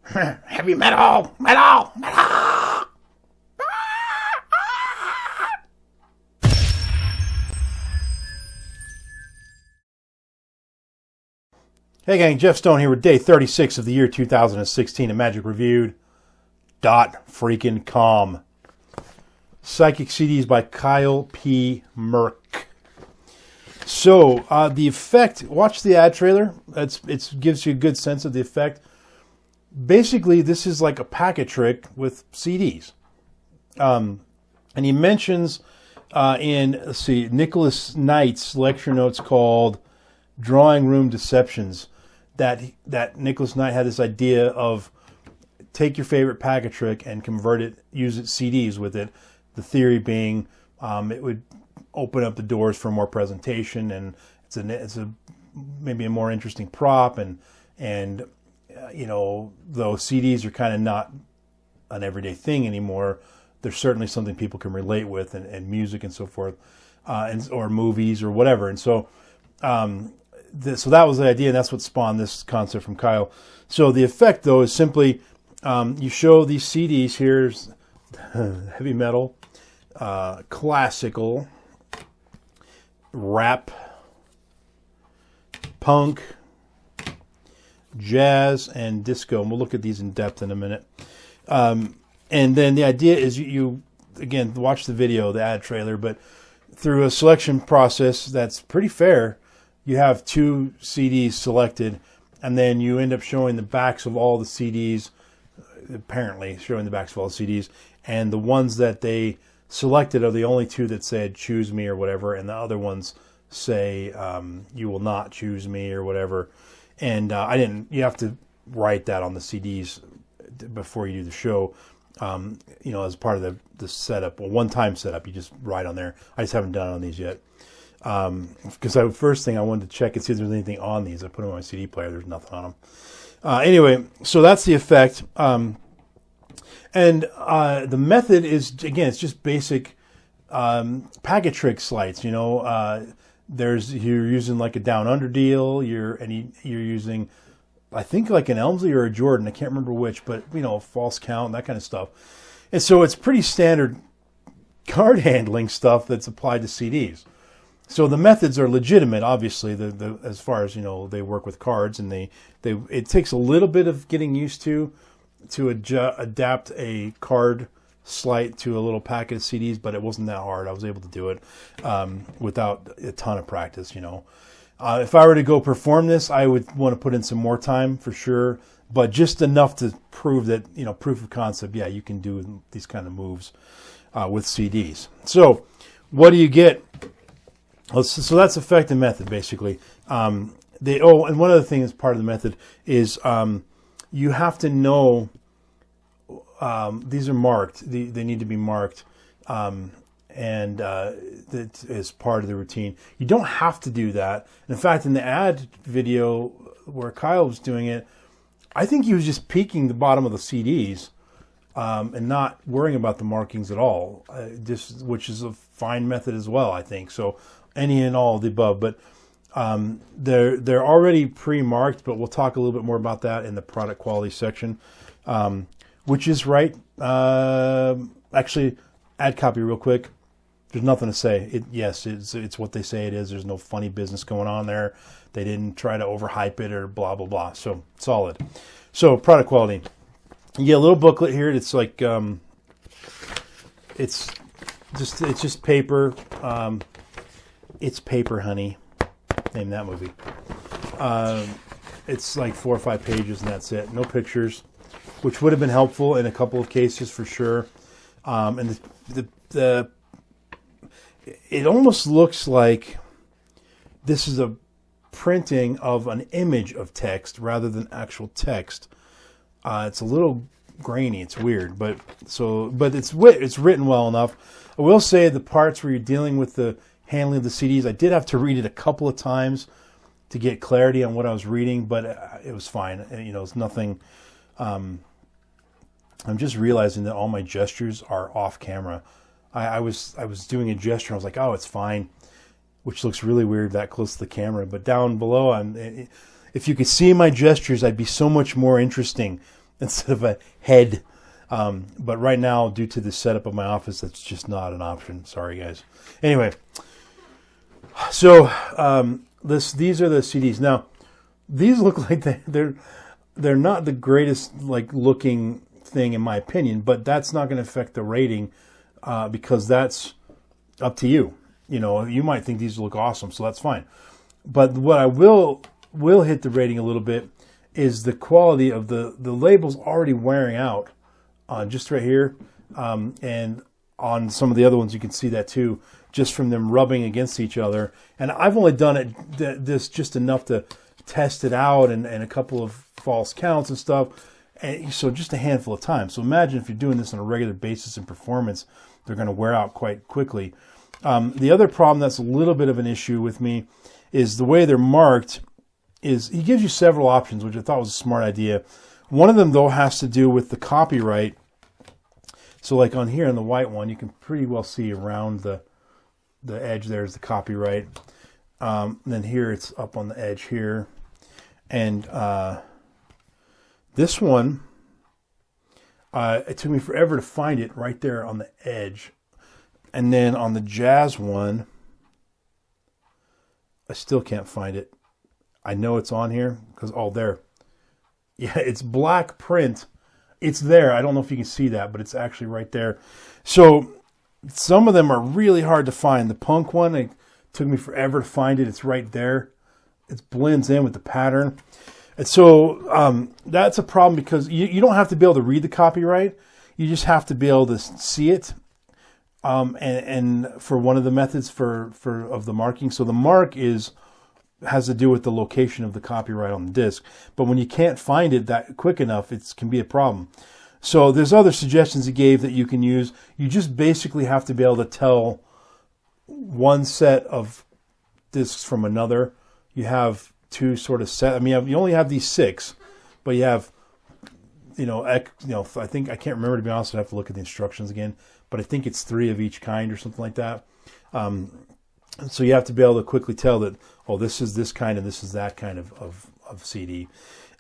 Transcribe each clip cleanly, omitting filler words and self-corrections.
Heavy metal, metal, metal. Hey gang, Jeff Stone here with day 36 of the year 2016 at magicreviewed.freaking.com. Psychic CDs by Kyle P. Merck. So, the effect, watch the ad trailer. It gives you a good sense of the effect. Basically, this is like a packet trick with CDs. And he mentions Nicholas Knight's lecture notes called Drawing Room Deceptions, that Nicholas Knight had this idea of take your favorite packet trick and convert it, use it CDs with it. The theory being it would open up the doors for more presentation, and it's a maybe a more interesting prop, and you know, though CDs are kind of not an everyday thing anymore, there's certainly something people can relate with, and music and so forth, or movies or whatever. And so so that was the idea, and that's what spawned this concept from Kyle. So the effect, though, is simply you show these CDs. Here's heavy metal, classical, rap, punk, jazz, and disco. And we'll look at these in depth in a minute. And then the idea is you again, watch the video, the ad trailer, but through a selection process that's pretty fair, you have two CDs selected, and then you end up showing the backs of all the CDs, apparently showing the backs of all the CDs, and the ones that they selected are the only two that said choose me or whatever, and the other ones say you will not choose me or whatever. And you have to write that on the CDs before you do the show, you know, as part of the setup, a one-time setup. You just write on there. I just haven't done it on these yet. Because first thing I wanted to check and see if there's anything on these. I put them on my CD player. There's nothing on them. Anyway, so that's the effect. And the method is, again, it's just basic packet trick sleights. You know, you're using like a down under deal. You're using, I think, like an Elmsley or a Jordan. I can't remember which, but you know, false count, that kind of stuff. And so it's pretty standard card handling stuff that's applied to CDs. So the methods are legitimate, obviously, as far as, you know, they work with cards, and it takes a little bit of getting used to adapt a card sleight to a little packet of CDs, but it wasn't that hard. I was able to do it without a ton of practice, you know. If I were to go perform this, I would want to put in some more time for sure, but just enough to prove that, you know, proof of concept, yeah, you can do these kind of moves with CDs. So what do you get? So that's effective method, basically. And one other thing that's part of the method is you have to know these are marked. They need to be marked, and that is part of the routine. You don't have to do that. In fact, in the ad video where Kyle was doing it, I think he was just peeking the bottom of the CDs and not worrying about the markings at all, which is a fine method as well, I think. So any and all of the above, but they're already pre-marked, but we'll talk a little bit more about that in the product quality section, which is right. Actually, ad copy real quick. There's nothing to say. Yes, it's what they say it is. There's no funny business going on there. They didn't try to overhype it or blah, blah, blah. So solid. So product quality. You get a little booklet here. It's like, it's just paper. It's paper, honey. Name that movie. It's like 4 or 5 pages, and that's it. No pictures, which would have been helpful in a couple of cases for sure. And it almost looks like this is a printing of an image of text rather than actual text. It's a little grainy. It's weird, but it's written well enough. I will say the parts where you're dealing with the handling of the CDs, I did have to read it a couple of times to get clarity on what I was reading, but it was fine. You know, it's nothing. I'm just realizing that all my gestures are off camera. I was doing a gesture, and I was like, oh, it's fine, which looks really weird that close to the camera. But down below, if you could see my gestures, I'd be so much more interesting instead of a head. But right now, due to the setup of my office, that's just not an option. Sorry, guys. Anyway, so these are the CDs. Now, these look like they're not the greatest like looking thing in my opinion, but that's not going to affect the rating because that's up to you. You know, you might think these look awesome, so that's fine. But what I will hit the rating a little bit is the quality of the labels already wearing out. Just right here, and on some of the other ones you can see that too, just from them rubbing against each other. And I've only done this just enough to test it out and a couple of false counts and stuff, and so just a handful of times. So imagine if you're doing this on a regular basis in performance, they're going to wear out quite quickly. The other problem that's a little bit of an issue with me is the way they're marked. Is he gives you several options, which I thought was a smart idea. One of them, though, has to do with the copyright. So like on here on the white one, you can pretty well see around the edge there's the copyright. Then here it's up on the edge here. And this one, it took me forever to find it right there on the edge. And then on the Jazz one, I still can't find it. I know it's on here because, oh, there. Yeah, it's black print. It's there. I don't know if you can see that, but it's actually right there. So some of them are really hard to find. The Punk one, it took me forever to find it. It's right there. It blends in with the pattern. And so that's a problem because you don't have to be able to read the copyright. You just have to be able to see it. And for one of the methods of the marking. So the mark has to do with the location of the copyright on the disc. But when you can't find it that quick enough, it can be a problem. So there's other suggestions he gave that you can use. You just basically have to be able to tell one set of discs from another. You have two sort of set. I mean, you only have these 6, but you have, I think, I can't remember, to be honest. I'd have to look at the instructions again, but I think it's 3 of each kind or something like that. So you have to be able to quickly tell that, oh, this is this kind and this is that kind of CD.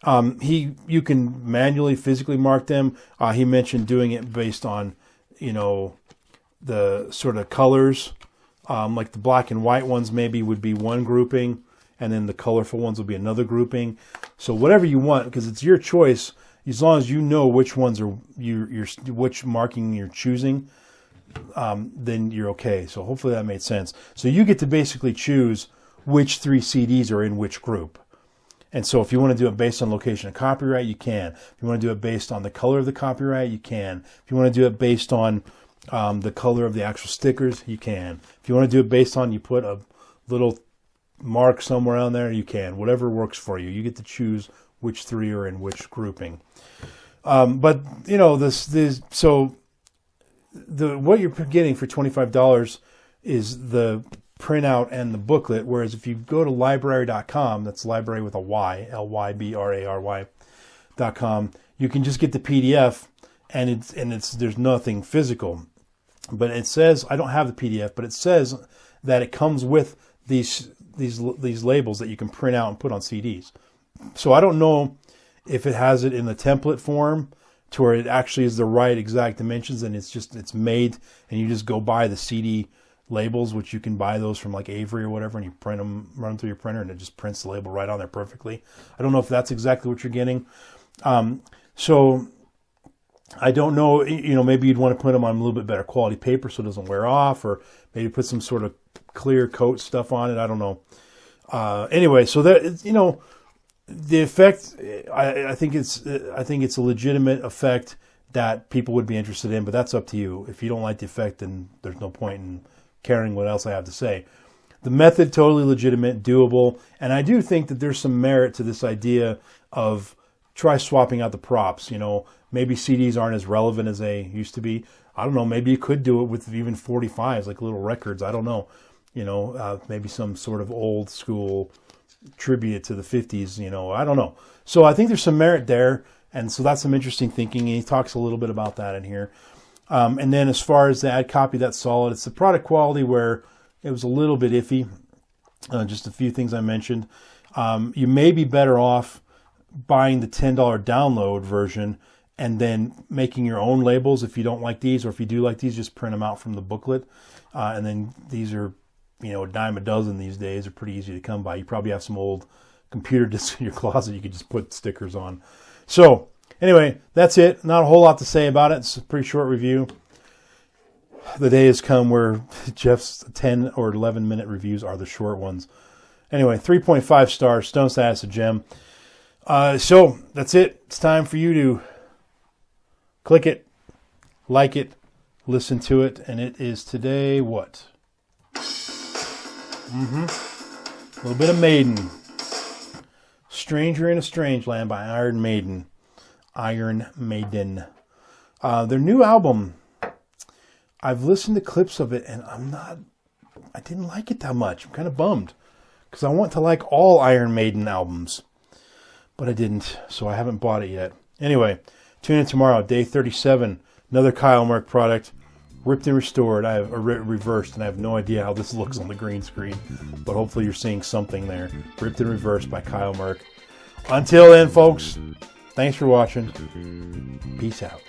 You can manually, physically mark them. He mentioned doing it based on, the sort of colors. Like the black and white ones maybe would be one grouping, and then the colorful ones will be another grouping. So whatever you want, because it's your choice, as long as you know which ones are which marking you're choosing. Then you're okay. So hopefully that made sense. So you get to basically choose which 3 CDs are in which group. And so if you want to do it based on location of copyright, you can. If you want to do it based on the color of the copyright, you can. If you want to do it based on the color of the actual stickers, you can. If you want to do it based on, you put a little mark somewhere on there, you can. Whatever works for you. You get to choose which 3 are in which grouping. But, what you're getting for $25 is the printout and the booklet, whereas if you go to library.com, that's library with a Y, LYBRARY.com, you can just get the PDF and there's nothing physical. But it says, I don't have the PDF, but it says that it comes with these labels that you can print out and put on CDs. So I don't know if it has it in the template form to where it actually is the right exact dimensions and it's made and you just go buy the CD labels, which you can buy those from like Avery or whatever, and you print them, run them through your printer, and it just prints the label right on there perfectly. I don't know if that's exactly what you're getting. So I don't know, maybe you'd want to put them on a little bit better quality paper so it doesn't wear off, or maybe put some sort of clear coat stuff on it. I don't know. Anyway, so that, the effect, I think it's a legitimate effect that people would be interested in, but that's up to you. If you don't like the effect, then there's no point in caring what else I have to say. The method, totally legitimate, doable, and I do think that there's some merit to this idea of try swapping out the props. Maybe CDs aren't as relevant as they used to be. I don't know, maybe you could do it with even 45s, like little records. I don't know. Maybe some sort of old school tribute to the 50s, I don't know. So I think there's some merit there, and so that's some interesting thinking, and he talks a little bit about that in here. And then as far as the ad copy, that's solid. It's the product quality where it was a little bit iffy. Just a few things I mentioned. You may be better off buying the $10 download version and then making your own labels if you don't like these, or if you do like these, just print them out from the booklet. And then these are, a dime a dozen these days. Are pretty easy to come by. You probably have some old computer discs in your closet you could just put stickers on. So anyway, that's it. Not a whole lot to say about it. It's a pretty short review. The day has come where Jeff's 10 or 11-minute reviews are the short ones. Anyway, 3.5 stars. Stone status, a gem. So that's it. It's time for you to click it, like it, listen to it, and it is today what? A little bit of Maiden. Stranger in a Strange Land by Iron Maiden. Iron Maiden. Their new album, I've listened to clips of it, and I didn't like it that much. I'm kind of bummed, because I want to like all Iron Maiden albums, but I didn't, so I haven't bought it yet. Anyway, tune in tomorrow, day 37, another Kyle Merck product, ripped and restored. I have reversed, and I have no idea how this looks on the green screen, but hopefully you're seeing something there. Ripped and reversed by Kyle Merck. Until then, folks, thanks for watching. Peace out.